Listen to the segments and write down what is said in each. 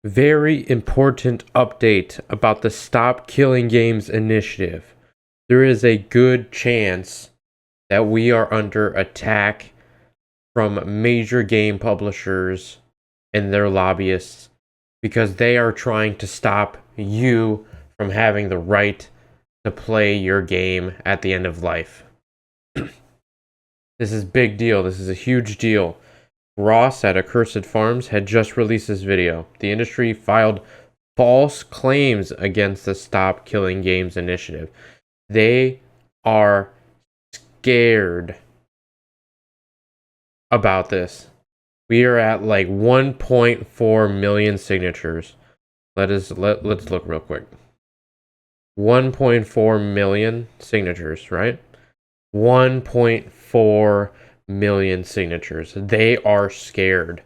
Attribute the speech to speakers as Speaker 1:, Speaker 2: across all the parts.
Speaker 1: Very important update about the Stop Killing Games initiative. There is a good chance that we are under attack from major game publishers and their lobbyists because they are trying to stop you from having the right to play your game at the end of life. This is big deal. This is a huge deal. Ross at Accursed Farms had just released this video. The industry filed false claims against the Stop Killing Games initiative. They are scared about this. We are at like 1.4 million signatures. Let's look real quick. 1.4 million signatures, right? 1.4 million signatures. They are scared.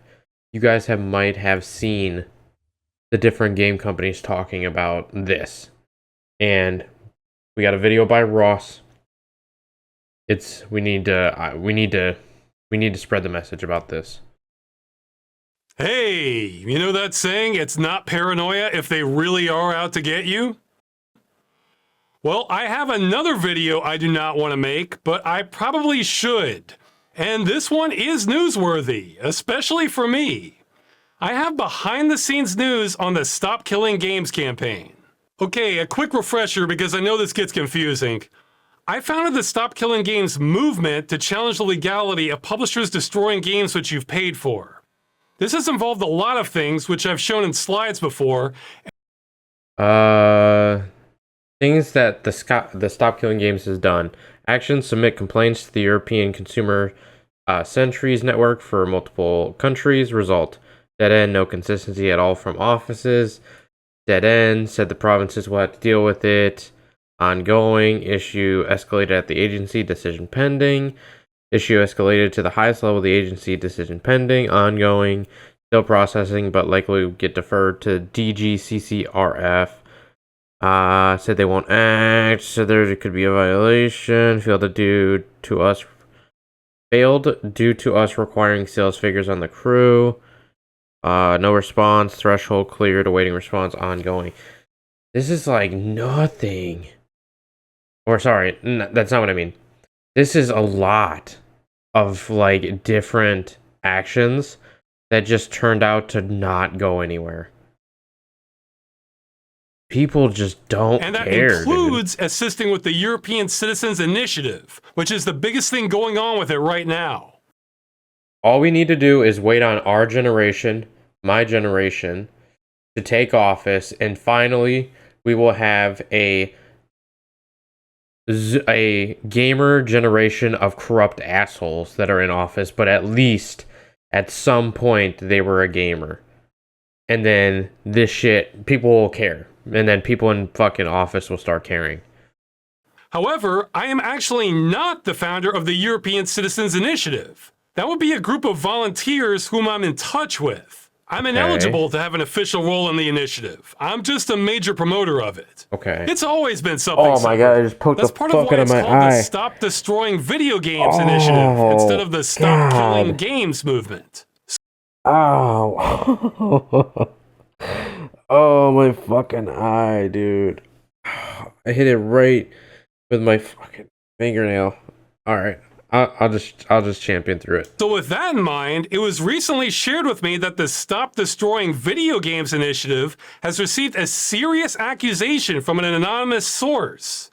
Speaker 1: You guys might have seen the different game companies talking about this. And we got a video by Ross. We need to spread the message about this.
Speaker 2: Hey, you know that saying, it's not paranoia if they really are out to get you? Well, I have another video I do not want to make, but I probably should. And this one is newsworthy, especially for me. I have behind-the-scenes news on the Stop Killing Games campaign. Okay, a quick refresher because I know this gets confusing. I founded the Stop Killing Games movement to challenge the legality of publishers destroying games which you've paid for. This has involved a lot of things, which I've shown in slides before.
Speaker 1: Things that the Stop Killing Games has done. Action: submit complaints to the European Consumer Sentries Network for multiple countries. Result: dead end, no consistency at all from offices. Dead end, said the provinces will have to deal with it. Ongoing, issue escalated at the agency, decision pending. Issue escalated to the highest level of the agency, decision pending. Ongoing, still processing, but likely get deferred to DGCCRF. Said they won't act, so there could be a violation. Failed due to us requiring sales figures on the crew. No response. Threshold cleared. Awaiting response. Ongoing. This is like nothing. Or sorry, that's not what I mean. This is a lot of like different actions that just turned out to not go anywhere. People just don't care.
Speaker 2: And that includes assisting with the European Citizens Initiative, which is the biggest thing going on with it right now.
Speaker 1: All we need to do is wait on our generation, my generation, to take office, and finally we will have a gamer generation of corrupt assholes that are in office, but at least at some point they were a gamer. And then this shit, people will care. And then people in fucking office will start caring.
Speaker 2: However, I am actually not the founder of the European Citizens Initiative. That would be a group of volunteers whom I'm in touch with. I'm ineligible to have an official role in the initiative. I'm just a major promoter of it.
Speaker 1: Okay.
Speaker 2: It's always been something.
Speaker 1: Oh my god, I just poked the fuck out of my eye. That's part of why it's called the Stop Destroying Video Games Initiative instead of the Stop Killing Games movement. Ow. Oh, my fucking eye, dude. I hit it right with my fucking fingernail. Alright, I'll just champion through it.
Speaker 2: So with that in mind, it was recently shared with me that the Stop Destroying Video Games initiative has received a serious accusation from an anonymous source.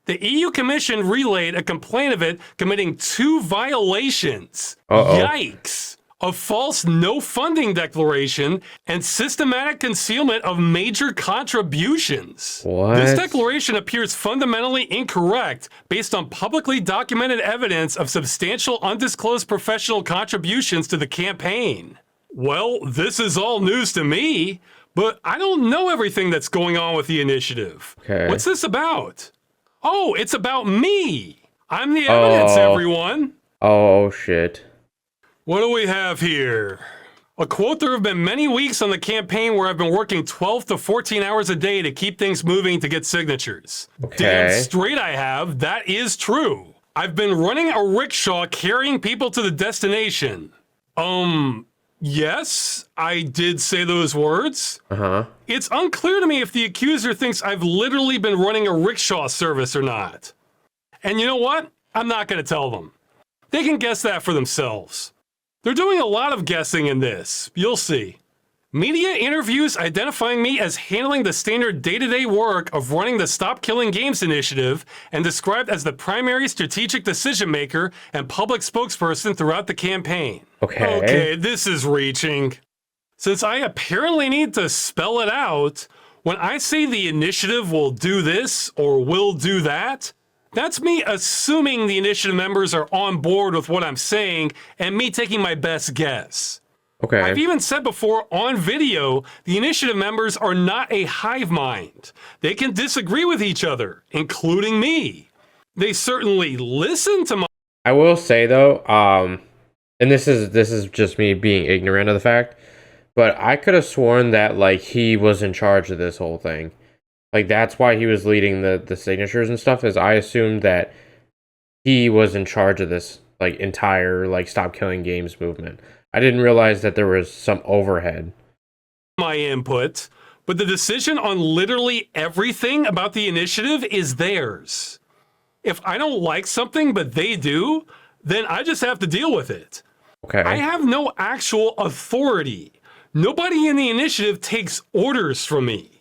Speaker 2: The EU Commission relayed a complaint of it committing 2 violations. Yikes! A false no-funding declaration and systematic concealment of major contributions.
Speaker 1: What?
Speaker 2: This declaration appears fundamentally incorrect based on publicly documented evidence of substantial undisclosed professional contributions to the campaign. Well, this is all news to me, but I don't know everything that's going on with the initiative.
Speaker 1: Okay.
Speaker 2: What's this about? Oh, it's about me! I'm the evidence, everyone!
Speaker 1: Oh, shit.
Speaker 2: What do we have here? A quote: there have been many weeks on the campaign where I've been working 12 to 14 hours a day to keep things moving to get signatures.
Speaker 1: Okay.
Speaker 2: Damn straight I have, that is true. I've been running a rickshaw carrying people to the destination. Yes, I did say those words.
Speaker 1: Uh-huh.
Speaker 2: It's unclear to me if the accuser thinks I've literally been running a rickshaw service or not. And you know what? I'm not going to tell them. They can guess that for themselves. They're doing a lot of guessing in this. You'll see. Media interviews identifying me as handling the standard day-to-day work of running the Stop Killing Games initiative and described as the primary strategic decision maker and public spokesperson throughout the campaign. Okay, this is reaching. Since I apparently need to spell it out, when I say the initiative will do this or will do that, that's me assuming the initiative members are on board with what I'm saying and me taking my best guess.
Speaker 1: Okay.
Speaker 2: I've even said before on video, the initiative members are not a hive mind. They can disagree with each other, including me. They certainly listen to my...
Speaker 1: I will say though, and this is just me being ignorant of the fact, but I could have sworn that like he was in charge of this whole thing. Like that's why he was leading the signatures and stuff, is I assumed that he was in charge of this like entire like Stop Killing Games movement. I didn't realize that there was some overhead.
Speaker 2: My input, but the decision on literally everything about the initiative is theirs. If I don't like something but they do, then I just have to deal with it.
Speaker 1: Okay.
Speaker 2: I have no actual authority. Nobody in the initiative takes orders from me.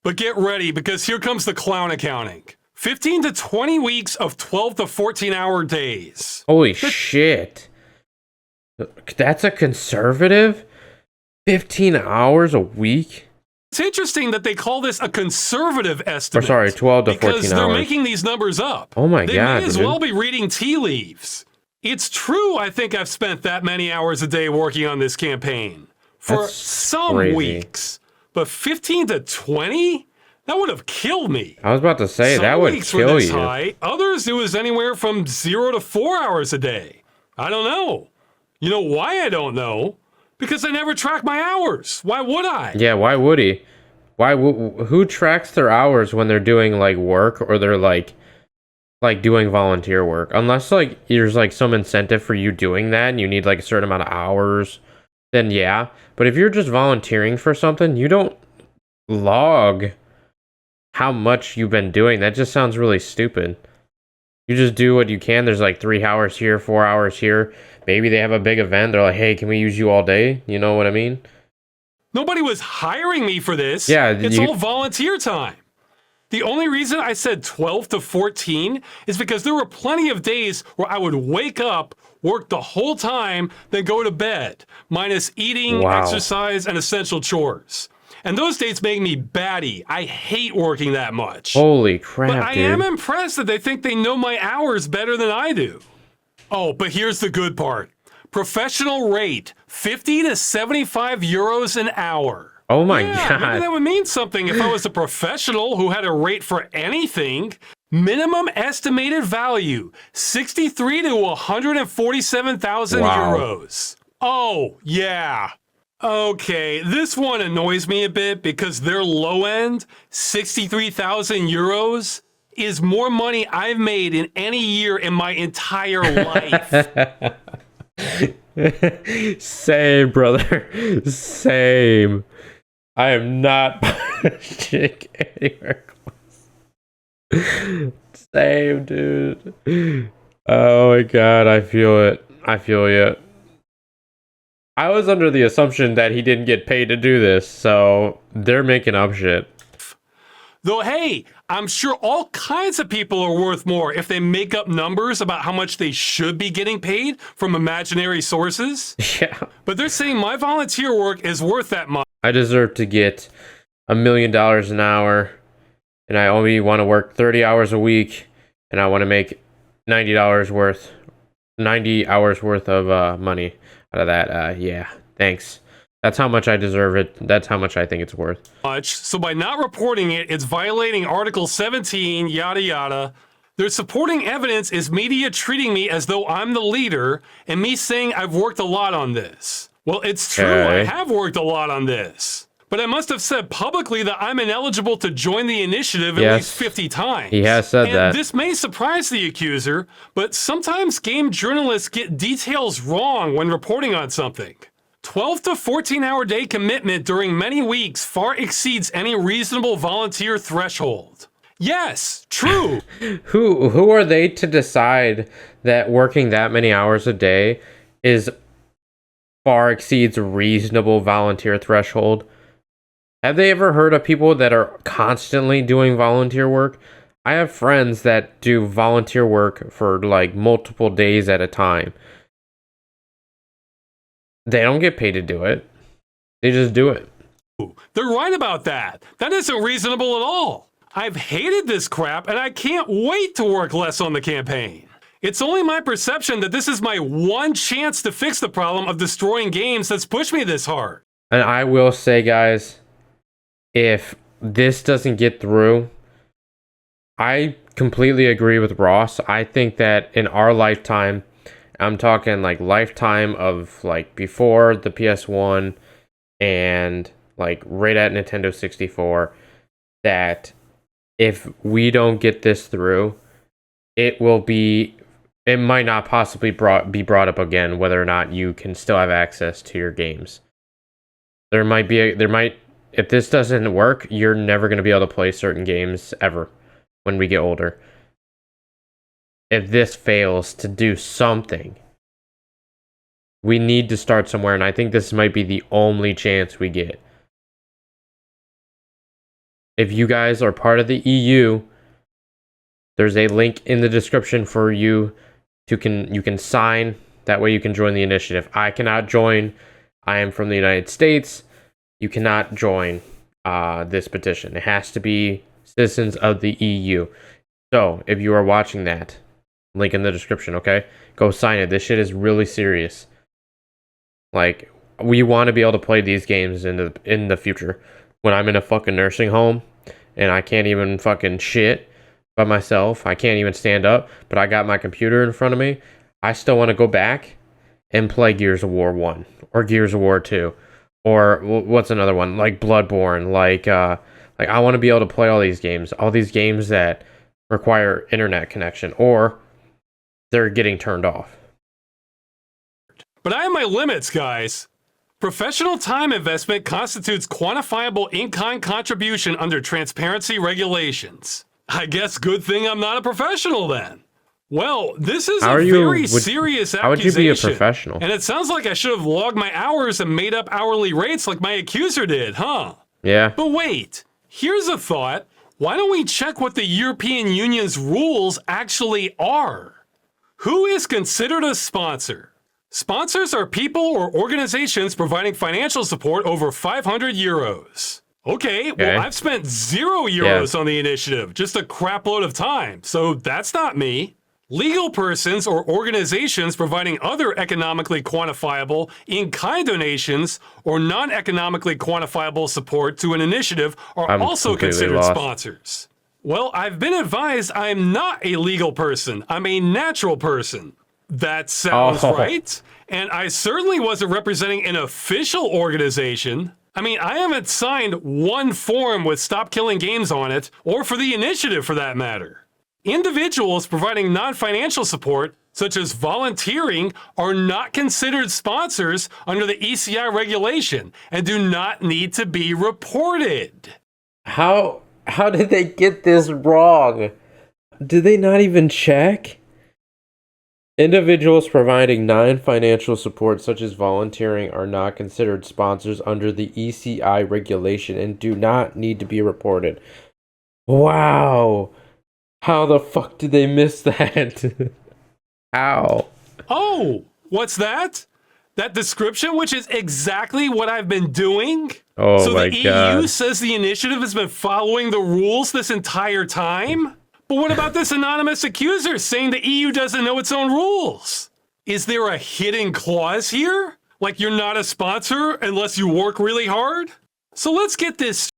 Speaker 2: But get ready, because here comes the clown accounting. 15 to 20 weeks of 12 to 14-hour days.
Speaker 1: Holy shit. That's a conservative? 15 hours a week?
Speaker 2: It's interesting that they call this a conservative estimate.
Speaker 1: Or sorry, 12 to 14 hours.
Speaker 2: Because they're making these numbers up.
Speaker 1: Oh my God,
Speaker 2: They may as
Speaker 1: dude.
Speaker 2: well be reading tea leaves. It's true I think I've spent that many hours a day working on this campaign. For
Speaker 1: That's
Speaker 2: some
Speaker 1: crazy.
Speaker 2: Weeks. But 15 to 20? That would have killed me.
Speaker 1: I was about to say,
Speaker 2: Some
Speaker 1: that would
Speaker 2: weeks were
Speaker 1: kill
Speaker 2: this
Speaker 1: you.
Speaker 2: high. Others, it was anywhere from 0 to 4 hours a day. I don't know. You know why I don't know? Because I never track my hours. Why would I?
Speaker 1: Yeah, why would he? Who tracks their hours when they're doing like work or they're like doing volunteer work? Unless like there's like some incentive for you doing that and you need like a certain amount of hours, then yeah. But if you're just volunteering for something, you don't log how much you've been doing. That just sounds really stupid. You just do what you can. There's like 3 hours here, 4 hours here. Maybe they have a big event. They're like, hey, can we use you all day? You know what I mean?
Speaker 2: Nobody was hiring me for this.
Speaker 1: Yeah,
Speaker 2: it's all volunteer time. The only reason I said 12 to 14 is because there were plenty of days where I would wake up, work the whole time, then go to bed, minus eating, exercise, and essential chores. And those dates make me batty. I hate working that much.
Speaker 1: Holy crap,
Speaker 2: But I
Speaker 1: dude.
Speaker 2: am impressed that they think they know my hours better than I do. Oh, but here's the good part. Professional rate, 50 to 75 euros an hour.
Speaker 1: Oh my
Speaker 2: God.
Speaker 1: God.
Speaker 2: Maybe that would mean something if I was a professional who had a rate for anything. Minimum estimated value, 63 to 147,000 euros. Oh, yeah. Okay, this one annoys me a bit because their low end, 63,000 euros, is more money I've made in any year in my entire life.
Speaker 1: Same, brother. Same. I am not pushing anywhere close. Same, dude. Oh my God, I feel it. I feel you. I was under the assumption that he didn't get paid to do this, so they're making up shit.
Speaker 2: Though, hey, I'm sure all kinds of people are worth more if they make up numbers about how much they should be getting paid from imaginary sources.
Speaker 1: Yeah.
Speaker 2: But they're saying my volunteer work is worth that much.
Speaker 1: I deserve to get $1 million an hour, and I only want to work 30 hours a week, and I want to make $90 hours worth of money out of that. Yeah, thanks. That's how much I deserve it. That's how much I think it's worth.
Speaker 2: So by not reporting it, it's violating Article 17, yada yada. Their supporting evidence is media treating me as though I'm the leader and me saying I've worked a lot on this. Well, it's true, I have worked a lot on this. But I must have said publicly that I'm ineligible to join the initiative at least 50 times.
Speaker 1: He has said that.
Speaker 2: This may surprise the accuser, but sometimes game journalists get details wrong when reporting on something. 12 to 14-hour day commitment during many weeks far exceeds any reasonable volunteer threshold. Yes, true.
Speaker 1: Who are they to decide that working that many hours a day is far exceeds reasonable volunteer threshold? Have they ever heard of people that are constantly doing volunteer work? I have friends that do volunteer work for like multiple days at a time. They don't get paid to do it. They just do it.
Speaker 2: They're right about that. That isn't reasonable at all. I've hated this crap and I can't wait to work less on the campaign. It's only my perception that this is my one chance to fix the problem of destroying games that's pushed me this hard.
Speaker 1: And I will say, guys, if this doesn't get through, I completely agree with Ross. I think that in our lifetime, I'm talking like lifetime of like before the PS1 and like right at Nintendo 64, that if we don't get this through, it might not possibly be brought up again whether or not you can still have access to your games. If this doesn't work, you're never going to be able to play certain games ever when we get older. If this fails to do something, we need to start somewhere, and I think this might be the only chance we get. If you guys are part of the EU, there's a link in the description for you you can sign. That way you can join the initiative. I cannot join. I am from the United States. You cannot join this petition. It has to be citizens of the EU. So if you are watching that, link in the description, okay? Go sign it. This shit is really serious. Like, we want to be able to play these games in the future. When I'm in a fucking nursing home and I can't even fucking shit by myself, I can't even stand up, but I got my computer in front of me, I still want to go back and play Gears of War 1 or Gears of War 2 or what's another one, like Bloodborne, like I want to be able to play all these games that require internet connection or they're getting turned off.
Speaker 2: But I have my limits, guys. Professional time investment constitutes quantifiable in-kind contribution under transparency regulations. I guess good thing I'm not a professional then. Well, this is a very serious accusation.
Speaker 1: How would you be a professional?
Speaker 2: And it sounds like I should have logged my hours and made up hourly rates like my accuser did, huh?
Speaker 1: Yeah.
Speaker 2: But wait, here's a thought. Why don't we check what the European Union's rules actually are? Who is considered a sponsor? Sponsors are people or organizations providing financial support over 500 euros. Okay, well, I've spent 0 euros on the initiative, just a crapload of time, so that's not me. Legal persons or organizations providing other economically quantifiable in-kind donations or non-economically quantifiable support to an initiative are also considered sponsors. Well, I've been advised I'm not a legal person. I'm a natural person. That sounds right. And I certainly wasn't representing an official organization. I mean, I haven't signed one form with Stop Killing Games on it, or for the initiative for that matter. Individuals providing non-financial support, such as volunteering, are not considered sponsors under the ECI regulation and do not need to be reported.
Speaker 1: How did they get this wrong? Did they not even check? Individuals providing non-financial support such as volunteering are not considered sponsors under the ECI regulation and do not need to be reported. Wow. How the fuck did they miss that? How?
Speaker 2: Oh, what's that? That description, which is exactly what I've been doing?
Speaker 1: Oh
Speaker 2: so
Speaker 1: my
Speaker 2: God.
Speaker 1: God.
Speaker 2: The EU says the initiative has been following the rules this entire time? But what about this anonymous accuser saying the EU doesn't know its own rules? Is there a hidden clause here? Like you're not a sponsor unless you work really hard? So let's get this.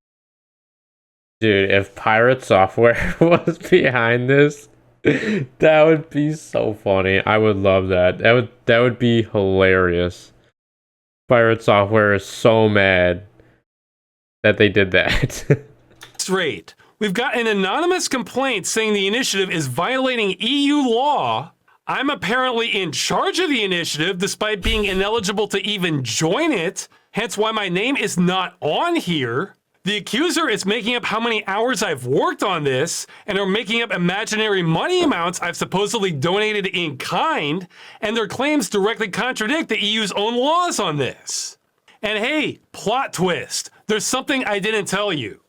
Speaker 1: Dude, if Pirate Software was behind this, that would be so funny. I would love that. That would be hilarious. Pirate Software is so mad that they did that.
Speaker 2: Straight. We've got an anonymous complaint saying the initiative is violating EU law. I'm apparently in charge of the initiative despite being ineligible to even join it, hence why my name is not on here. The accuser is making up how many hours I've worked on this and are making up imaginary money amounts I've supposedly donated in kind, and their claims directly contradict the EU's own laws on this. And hey, plot twist, there's something I didn't tell you.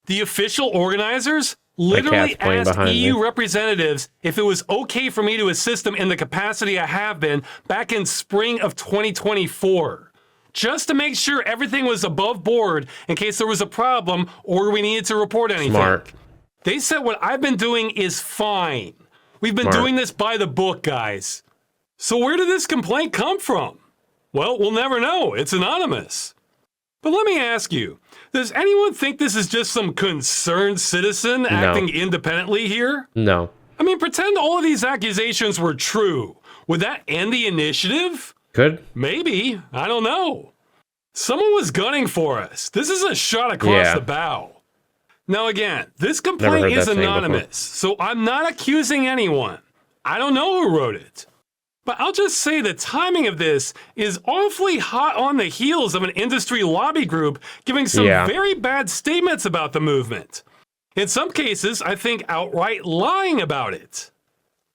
Speaker 2: The official organizers literally asked EU representatives if it was okay for me to assist them in the capacity I have been back in spring of 2024. Just to make sure everything was above board in case there was a problem or we needed to report anything.
Speaker 1: Smart.
Speaker 2: They said what I've been doing is fine. We've been doing this by the book, guys. So where did this complaint come from? Well, we'll never know. It's anonymous. But let me ask you, does anyone think this is just some concerned citizen acting independently here?
Speaker 1: No.
Speaker 2: I mean, pretend all of these accusations were true. Would that end the initiative?
Speaker 1: Could.
Speaker 2: Maybe. I don't know. Someone was gunning for us. This is a shot across the bow. Now again, this complaint is anonymous, so I'm not accusing anyone. I don't know who wrote it. But I'll just say the timing of this is awfully hot on the heels of an industry lobby group giving some very bad statements about the movement. In some cases, I think outright lying about it.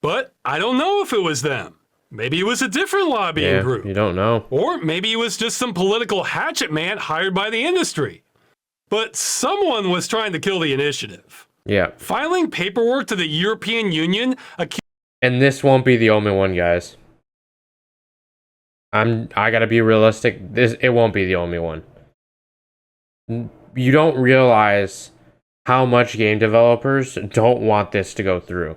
Speaker 2: But I don't know if it was them. Maybe it was a different lobbying group.
Speaker 1: You don't know.
Speaker 2: Or maybe it was just some political hatchet man hired by the industry. But someone was trying to kill the initiative.
Speaker 1: Yeah.
Speaker 2: Filing paperwork to the European Union.
Speaker 1: And this won't be the only one, guys. I gotta be realistic. It won't be the only one. You don't realize how much game developers don't want this to go through.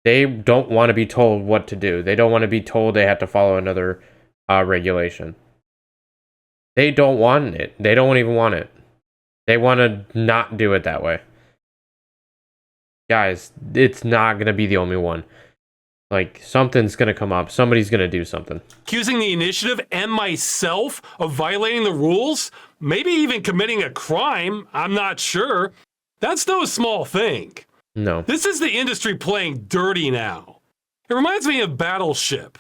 Speaker 1: They don't want to be told what to do. They don't want to be told they have to follow another regulation. They don't want it. They don't even want it. They want to not do it that way. Guys, it's not going to be the only one. Like, something's going to come up. Somebody's going to do something.
Speaker 2: Accusing the initiative and myself of violating the rules, maybe even committing a crime, I'm not sure. That's no small thing.
Speaker 1: No.
Speaker 2: This is the industry playing dirty now. It reminds me of Battleship.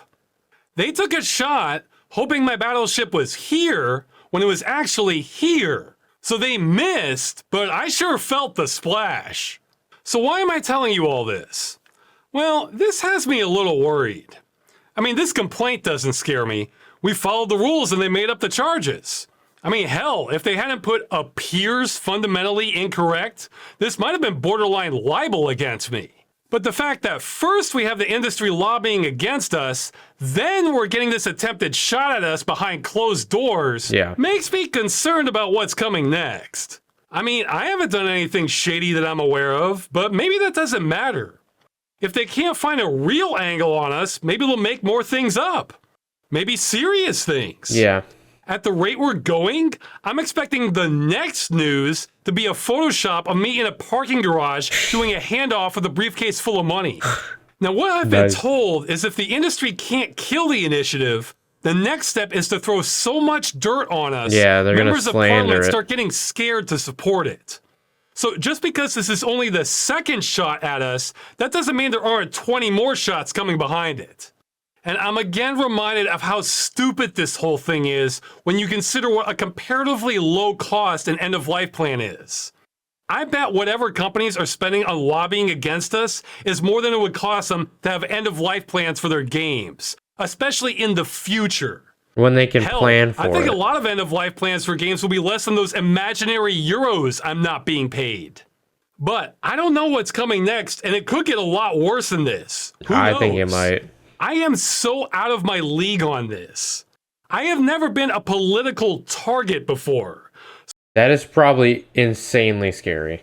Speaker 2: They took a shot hoping my battleship was here when it was actually here. So they missed, but I sure felt the splash. So why am I telling you all this? Well, this has me a little worried. I mean, this complaint doesn't scare me. We followed the rules and they made up the charges. I mean, hell, if they hadn't put appears fundamentally incorrect, this might have been borderline libel against me. But the fact that first we have the industry lobbying against us, then we're getting this attempted shot at us behind closed doors, makes me concerned about what's coming next. I mean, I haven't done anything shady that I'm aware of, but maybe that doesn't matter. If they can't find a real angle on us, maybe they'll make more things up. Maybe serious things.
Speaker 1: Yeah.
Speaker 2: At the rate we're going, I'm expecting the next news to be a Photoshop of me in a parking garage doing a handoff with a briefcase full of money. Now, what I've been told is if the industry can't kill the initiative, the next step is to throw so much dirt on us,
Speaker 1: they're
Speaker 2: members of Parliament
Speaker 1: it.
Speaker 2: start getting scared to support it. So just because this is only the second shot at us, that doesn't mean there aren't 20 more shots coming behind it. And I'm again reminded of how stupid this whole thing is when you consider what a comparatively low cost an end-of-life plan is. I bet whatever companies are spending on lobbying against us is more than it would cost them to have end-of-life plans for their games, especially in the future.
Speaker 1: When they can plan for it.
Speaker 2: I think a lot of end-of-life plans for games will be less than those imaginary euros I'm not being paid. But I don't know what's coming next, and it could get a lot worse than this. Who knows?
Speaker 1: I think it might.
Speaker 2: I am so out of my league on this. I have never been a political target before.
Speaker 1: That is probably insanely scary.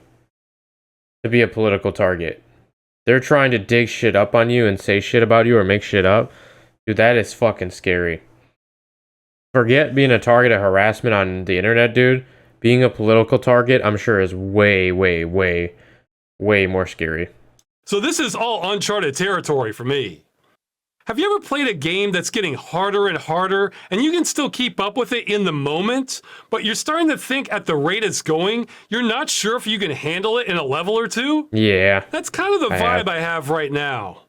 Speaker 1: To be a political target. They're trying to dig shit up on you and say shit about you or make shit up. Dude, that is fucking scary. Forget being a target of harassment on the internet, dude. Being a political target, I'm sure is way, way, way, way more scary.
Speaker 2: So this is all uncharted territory for me. Have you ever played a game that's getting harder and harder, and you can still keep up with it in the moment, but you're starting to think at the rate it's going, you're not sure if you can handle it in a level or two?
Speaker 1: Yeah.
Speaker 2: That's kind of the vibe I have right now.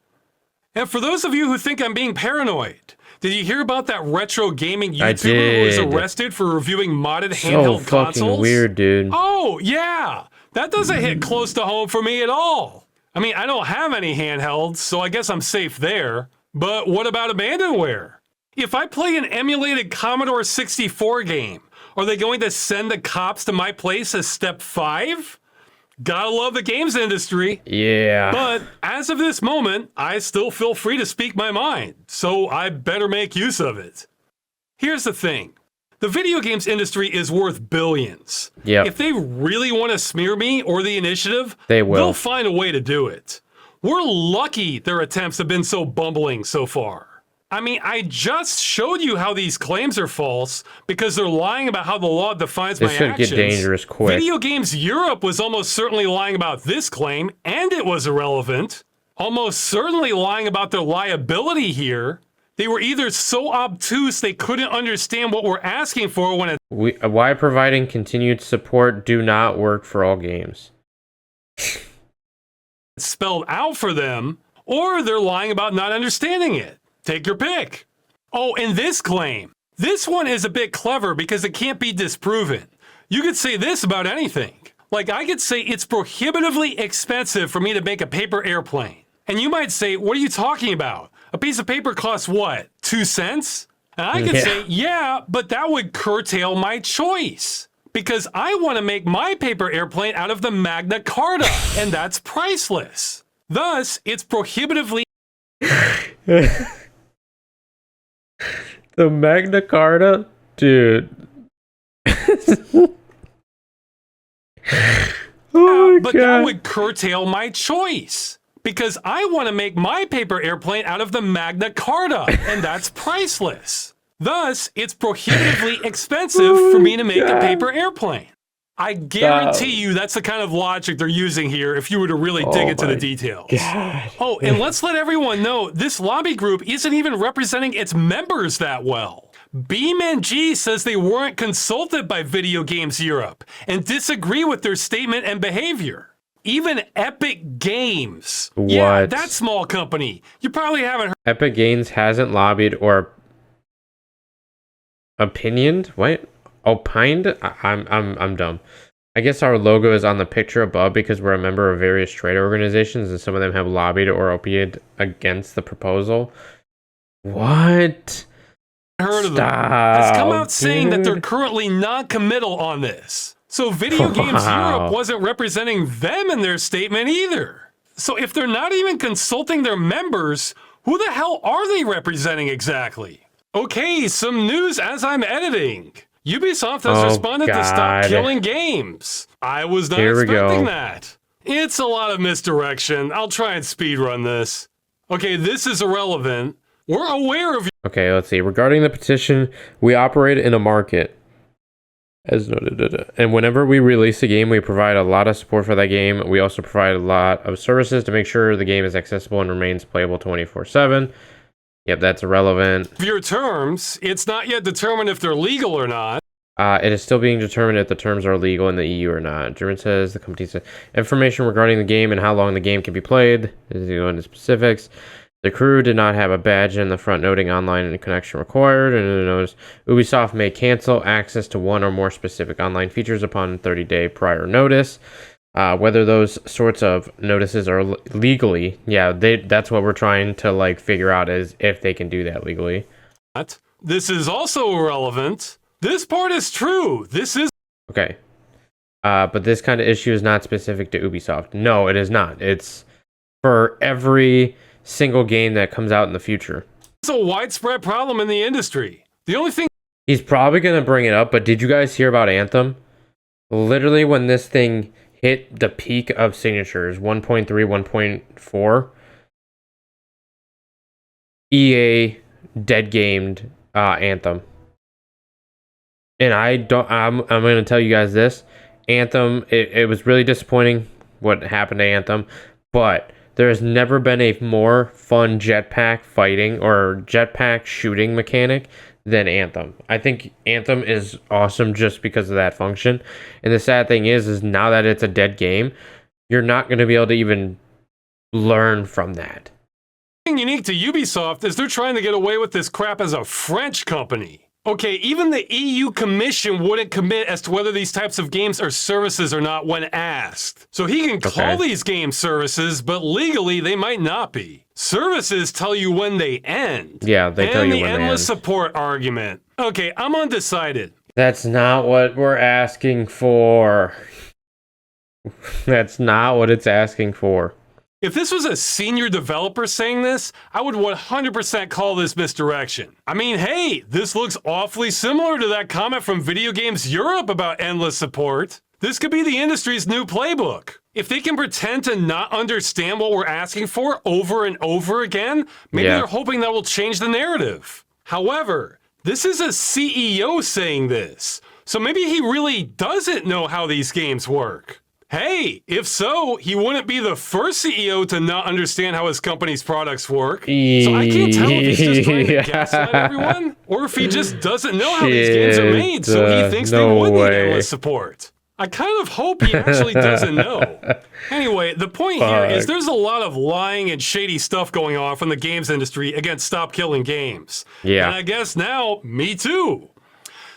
Speaker 2: And for those of you who think I'm being paranoid, did you hear about that retro gaming
Speaker 1: I
Speaker 2: YouTuber who was
Speaker 1: did.
Speaker 2: arrested for reviewing modded
Speaker 1: So
Speaker 2: handheld
Speaker 1: fucking
Speaker 2: consoles?
Speaker 1: weird, dude.
Speaker 2: Oh, yeah. That doesn't hit close to home for me at all. I mean, I don't have any handhelds, so I guess I'm safe there. But what about abandonware? If I play an emulated Commodore 64 game, are they going to send the cops to my place as step 5? Gotta love the games industry.
Speaker 1: Yeah.
Speaker 2: But as of this moment, I still feel free to speak my mind, so I better make use of it. Here's the thing. The video games industry is worth billions.
Speaker 1: Yep.
Speaker 2: If they really want to smear me or the initiative,
Speaker 1: They will.
Speaker 2: they'll find a way to do it. We're lucky their attempts have been so bumbling so far. I mean, I just showed you how these claims are false because they're lying about how the law defines
Speaker 1: This
Speaker 2: my
Speaker 1: should
Speaker 2: actions.
Speaker 1: get dangerous quick.
Speaker 2: Video Games Europe was almost certainly lying about this claim, and it was irrelevant. Almost certainly lying about their liability here. They were either so obtuse they couldn't understand what we're asking for when
Speaker 1: Why providing continued support do not work for all games.
Speaker 2: it's spelled out for them, or they're lying about not understanding it. Take your pick. Oh, and this claim. This one is a bit clever because it can't be disproven. You could say this about anything. Like, I could say it's prohibitively expensive for me to make a paper airplane. And you might say, what are you talking about? A piece of paper costs what, 2 cents? And I could say, yeah, but that would curtail my choice. Because I want to make my paper airplane out of the Magna Carta, and that's priceless. Thus, it's prohibitively...
Speaker 1: The Magna Carta? Dude. Oh my
Speaker 2: but
Speaker 1: God.
Speaker 2: that would curtail my choice. Because I want to make my paper airplane out of the Magna Carta, and that's priceless. Thus, it's prohibitively expensive for me to make a paper airplane. I guarantee you that's the kind of logic they're using here if you were to really dig into the details.
Speaker 1: God.
Speaker 2: Oh, and let's let everyone know this lobby group isn't even representing its members that well. BeamNG says they weren't consulted by Video Games Europe and disagree with their statement and behavior. Even Epic Games. Yeah,
Speaker 1: What?
Speaker 2: that small company. You probably haven't heard.
Speaker 1: Epic Games hasn't lobbied or opinioned? What? Opined? I'm dumb. I guess our logo is on the picture above because we're a member of various trade organizations and some of them have lobbied or opined against the proposal. What?
Speaker 2: Heard of them.
Speaker 1: Stop,
Speaker 2: Has come out saying that they're
Speaker 1: dude.
Speaker 2: currently non-committal on this. So Video Games
Speaker 1: Wow.
Speaker 2: Europe wasn't representing them in their statement either. So if they're not even consulting their members, who the hell are they representing exactly? Okay, some news as I'm editing. Ubisoft has responded to stop
Speaker 1: God.
Speaker 2: killing games. I was not
Speaker 1: Here we
Speaker 2: expecting
Speaker 1: go.
Speaker 2: that. It's a lot of misdirection. I'll try and speedrun this. Okay, this is irrelevant. We're aware of
Speaker 1: Okay, let's see. Regarding the petition, we operate in a market. As noted. And whenever we release a game, we provide a lot of support for that game. We also provide a lot of services to make sure the game is accessible and remains playable 24/7. Yep, that's irrelevant.
Speaker 2: your terms. It's not yet determined if they're legal or not.
Speaker 1: It is still being determined if the terms are legal in the EU or not. German says the company said information regarding the game and how long the game can be played. This is going into specifics. The crew did not have a badge in the front noting online connection required. And notice Ubisoft may cancel access to one or more specific online features upon 30-day prior notice. Whether those sorts of notices are legally, that's what we're trying to like figure out is if they can do that legally.
Speaker 2: This is also irrelevant. This part is true. This is
Speaker 1: Okay. But this kind of issue is not specific to Ubisoft. No, it is not. It's for every single game that comes out in the future.
Speaker 2: a widespread problem in the industry. The only thing
Speaker 1: He's probably going to bring it up, but did you guys hear about Anthem? Literally when this thing hit the peak of signatures, 1.3, 1.4, EA dead gamed Anthem. And I'm going to tell you guys this. Anthem, it was really disappointing what happened to Anthem, but there has never been a more fun jetpack fighting or jetpack shooting mechanic than Anthem. I think Anthem is awesome just because of that function. And the sad thing is now that it's a dead game, you're not going to be able to even learn from that.
Speaker 2: unique to Ubisoft is they're trying to get away with this crap as a French company. Okay, even the EU Commission wouldn't commit as to whether these types of games are services or not when asked. So he can call these games services, but legally they might not be. Services tell you when they end.
Speaker 1: Yeah, they tell you when they end.
Speaker 2: And the endless support argument. Okay, I'm undecided.
Speaker 1: That's not what we're asking for. That's not what it's asking for.
Speaker 2: If this was a senior developer saying this, I would 100% call this misdirection. I mean, hey, this looks awfully similar to that comment from Video Games Europe about endless support. This could be the industry's new playbook. If they can pretend to not understand what we're asking for over and over again, maybe they're hoping that will change the narrative. However, this is a CEO saying this, so maybe he really doesn't know how these games work. Hey, if so, he wouldn't be the first CEO to not understand how his company's products work. So I can't tell if he's just trying to gaslight everyone, or if he just doesn't know how these games are made, so he thinks they would need endless support. I kind of hope he actually doesn't know. Anyway, the point here is there's a lot of lying and shady stuff going on from the games industry against Stop Killing Games.
Speaker 1: Yeah.
Speaker 2: And I guess now, me too.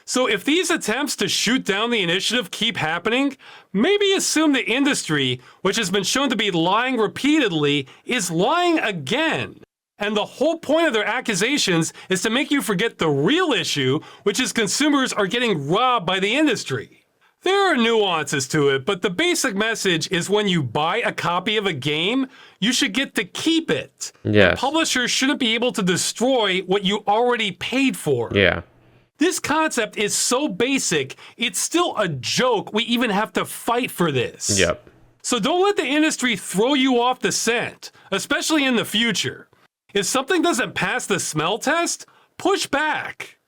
Speaker 2: So if these attempts to shoot down the initiative keep happening, maybe assume the industry, which has been shown to be lying repeatedly, is lying again. And the whole point of their accusations is to make you forget the real issue, which is consumers are getting robbed by the industry. There are nuances to it, but the basic message is when you buy a copy of a game, you should get to keep it.
Speaker 1: Yes.
Speaker 2: And publishers shouldn't be able to destroy what you already paid for.
Speaker 1: Yeah.
Speaker 2: This concept is so basic, it's still a joke we even have to fight for this.
Speaker 1: Yep.
Speaker 2: So don't let the industry throw you off the scent, especially in the future. If something doesn't pass the smell test, push back.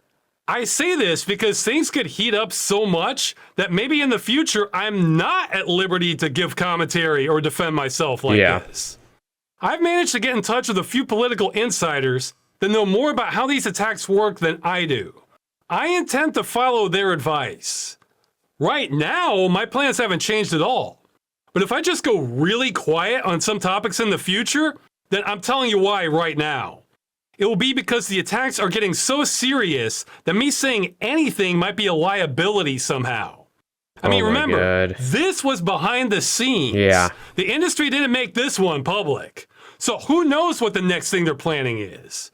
Speaker 2: I say this because things could heat up so much that maybe in the future I'm not at liberty to give commentary or defend myself like this. I've managed to get in touch with a few political insiders that know more about how these attacks work than I do. I intend to follow their advice. Right now, my plans haven't changed at all. But if I just go really quiet on some topics in the future, then I'm telling you why right now. It will be because the attacks are getting so serious that me saying anything might be a liability somehow. I mean, remember, this was behind the scenes.
Speaker 1: Yeah.
Speaker 2: The industry didn't make this one public. So who knows what the next thing they're planning is.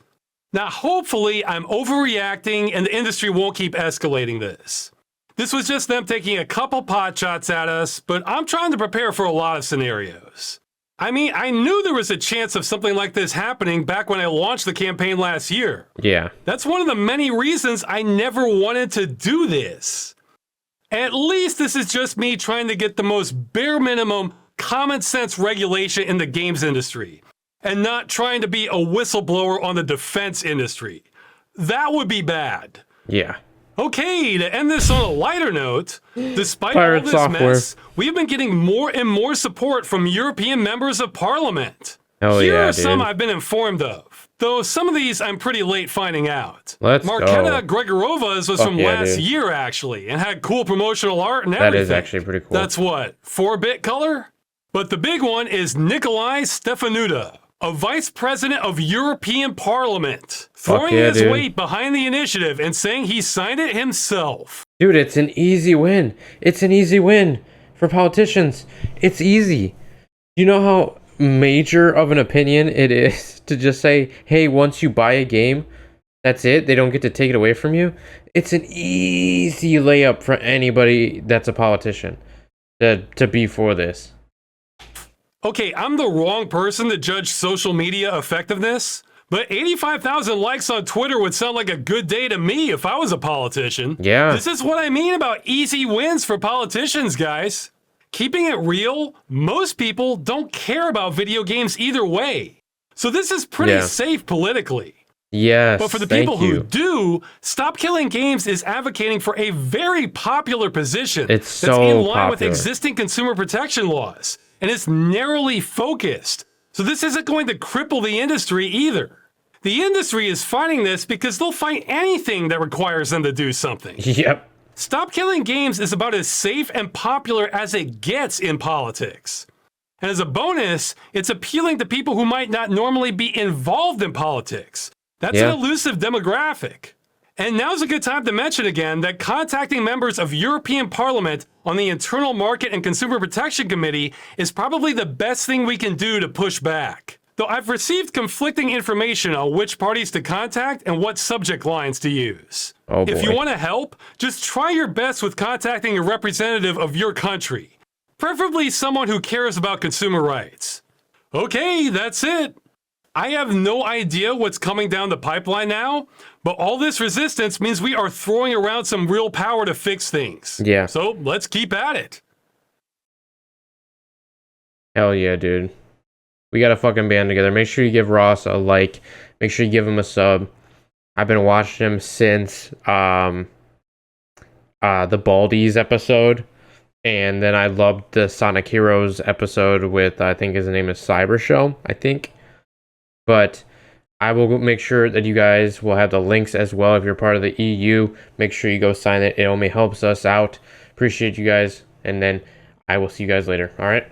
Speaker 2: Now, hopefully, I'm overreacting and the industry won't keep escalating this. This was just them taking a couple pot shots at us, but I'm trying to prepare for a lot of scenarios. I mean, I knew there was a chance of something like this happening back when I launched the campaign last year.
Speaker 1: Yeah.
Speaker 2: That's one of the many reasons I never wanted to do this. At least this is just me trying to get the most bare minimum common sense regulation in the games industry, and not trying to be a whistleblower on the defense industry. That would be bad.
Speaker 1: Yeah.
Speaker 2: Okay, to end this on a lighter note, despite all this mess, we've been getting more and more support from European members of parliament. Here are some I've been informed of, though some of these I'm pretty late finding out. Marketa Gregorova's was from last year, actually, and had cool promotional art and everything.
Speaker 1: That is actually pretty cool.
Speaker 2: That's what, 4-bit color? But the big one is Nikolai Stefanuta, a vice president of European Parliament, throwing his weight behind the initiative and saying he signed it himself.
Speaker 1: Dude, it's an easy win. It's an easy win for politicians. It's easy. You know how major of an opinion it is to just say, hey, once you buy a game, that's it. They don't get to take it away from you. It's an easy layup for anybody that's a politician to be for this.
Speaker 2: Okay, I'm the wrong person to judge social media effectiveness, but 85,000 likes on Twitter would sound like a good day to me if I was a politician.
Speaker 1: Yeah.
Speaker 2: This is what I mean about easy wins for politicians, guys. Keeping it real, most people don't care about video games either way. So this is pretty safe politically.
Speaker 1: Yes,
Speaker 2: but for the people who do, Stop Killing Games is advocating for a very popular position
Speaker 1: that's
Speaker 2: in line with existing consumer protection laws. And it's narrowly focused. So this isn't going to cripple the industry either. The industry is fighting this because they'll fight anything that requires them to do something.
Speaker 1: Yep.
Speaker 2: Stop Killing Games is about as safe and popular as it gets in politics. And as a bonus, it's appealing to people who might not normally be involved in politics. That's an elusive demographic. And now's a good time to mention again that contacting members of European Parliament on the Internal Market and Consumer Protection Committee is probably the best thing we can do to push back. Though I've received conflicting information on which parties to contact and what subject lines to use.
Speaker 1: Oh boy.
Speaker 2: If you want to help, just try your best with contacting a representative of your country. Preferably someone who cares about consumer rights. Okay, that's it. I have no idea what's coming down the pipeline now, but all this resistance means we are throwing around some real power to fix things.
Speaker 1: Yeah.
Speaker 2: So let's keep at it.
Speaker 1: Hell yeah, dude. We got a fucking band together. Make sure you give Ross a like. Make sure you give him a sub. I've been watching him since the Baldies episode. And then I loved the Sonic Heroes episode with, I think his name is Cyber Show, I think. But I will make sure that you guys will have the links as well. If you're part of the EU, make sure you go sign it. It only helps us out. Appreciate you guys. And then I will see you guys later. All right.